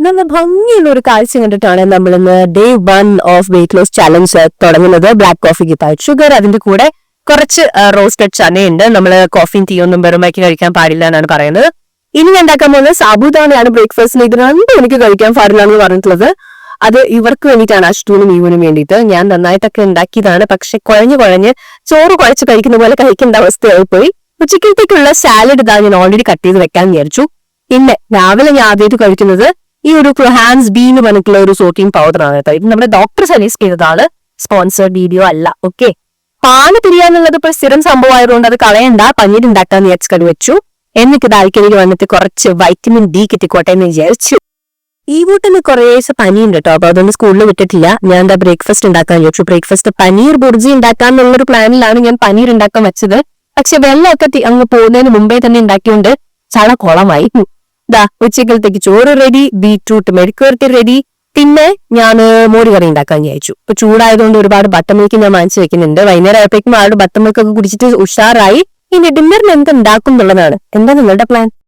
നല്ല ഭംഗിയുള്ള ഒരു കാഴ്ച കണ്ടിട്ടാണ് നമ്മൾ ഇന്ന് day 1 of weight loss challenge തുടങ്ങുന്നത്. ബ്ലാക്ക് കോഫി വിത്തൗട്ട് ഷുഗർ, അതിന്റെ കൂടെ കുറച്ച് റോസ്റ്റഡ് ചനയുണ്ട്. നമ്മൾ കോഫിയും ടീ ഒന്നും വെറുമാക്കി കഴിക്കാൻ പാടില്ല എന്നാണ് പറയുന്നത്. ഇനി ഞാൻ ഉണ്ടാക്കാൻ പോകുന്നത് സാബുദാനയാണ് ബ്രേക്ക്ഫാസ്റ്റിന്. ഇത് രണ്ടും എനിക്ക് കഴിക്കാൻ പാടില്ല എന്ന് പറഞ്ഞിട്ടുള്ളത്. അത് ഇവർക്ക് വേണ്ടിയിട്ടാണ്, അഷ്ടൂനും ഈവനും വേണ്ടിയിട്ട്. ഞാൻ നന്നായിട്ടൊക്കെ ഉണ്ടാക്കിയതാണ്, പക്ഷെ കുഴഞ്ഞ് ചോറ് കുഴച്ച് കഴിക്കുന്ന പോലെ കഴിക്കേണ്ട അവസ്ഥയായി പോയി. ഉച്ചക്കത്തേക്കുള്ള സാലഡ് ഇതാ ഞാൻ ഓൾറെഡി കട്ട് ചെയ്ത് വെക്കാൻ വിചാരിച്ചു. പിന്നെ രാവിലെ ഞാൻ ആദ്യമായിട്ട് കഴിക്കുന്നത് ഈ ഒരു ഹാൻഡ്സ് ബീ എന്ന് പറഞ്ഞിട്ടുള്ള ഒരു സോട്ടിംഗ് പൗഡർ ആണ് കേട്ടോ. ഇത് നമ്മുടെ ഡോക്ടർ സജസ്റ്റ് ചെയ്തതാണ്, സ്പോൺസേർഡ് വീഡിയോ അല്ല. ഓക്കെ, പാല് പിരിയാന്നുള്ളത് ഇപ്പോൾ സ്ഥിരം സംഭവമായതുകൊണ്ട് അത് കളയണ്ട, പനീർ ഉണ്ടാക്കാന്ന് വിചാരിച്ചു വെച്ചു. എന്നിട്ട് ദാൽക്കലിക്ക് വന്നിട്ട് കുറച്ച് വൈറ്റമിൻ ഡി കിട്ടിക്കോട്ടെ എന്ന് വിചാരിച്ചു. ഈ വീട്ടിൽ കുറേശ്ശെ പനിയുണ്ട് കേട്ടോ, അപ്പൊ അതൊന്നും സ്കൂളിൽ വിട്ടിട്ടില്ല. ഞാൻ എന്താ ബ്രേക്ക്ഫാസ്റ്റ് ഉണ്ടാക്കാൻ വിചാരിച്ചു. ബ്രേക്ക്ഫാസ്റ്റ് പനീർ ബുർജി ഉണ്ടാക്കാന്നുള്ളൊരു പ്ലാനിലാണ് ഞാൻ പനീർ ഉണ്ടാക്കാൻ വെച്ചത്. പക്ഷെ വെള്ളമൊക്കെ അങ്ങ് പോകുന്നതിന് മുമ്പേ തന്നെ ഉണ്ടാക്കിയോണ്ട് ചള കുളമായി. ഉച്ചക്കലത്തേക്ക് ചോറ് റെഡി, ബീറ്റ്റൂട്ട് മെഴുക്കുവരട്ടി റെഡി. പിന്നെ ഞാൻ മോര് കറി ഉണ്ടാക്കാൻ വിചാരിച്ചു. ഇപ്പൊ ചൂടായതുകൊണ്ട് ഒരുപാട് ബട്ടർ മിൽക്ക് ഞാൻ വാങ്ങിച്ചു വെക്കുന്നുണ്ട്. വൈകുന്നേരം ആയപ്പോഴേക്കും ആളുടെ ബട്ടർ മിൽക്ക് ഒക്കെ കുടിച്ചിട്ട് ഉഷാറായി. ഇനി ഡിന്നറിന് എന്ത് ഉണ്ടാക്കും എന്നുള്ളതാണ്. എന്താ നിങ്ങളുടെ പ്ലാൻ?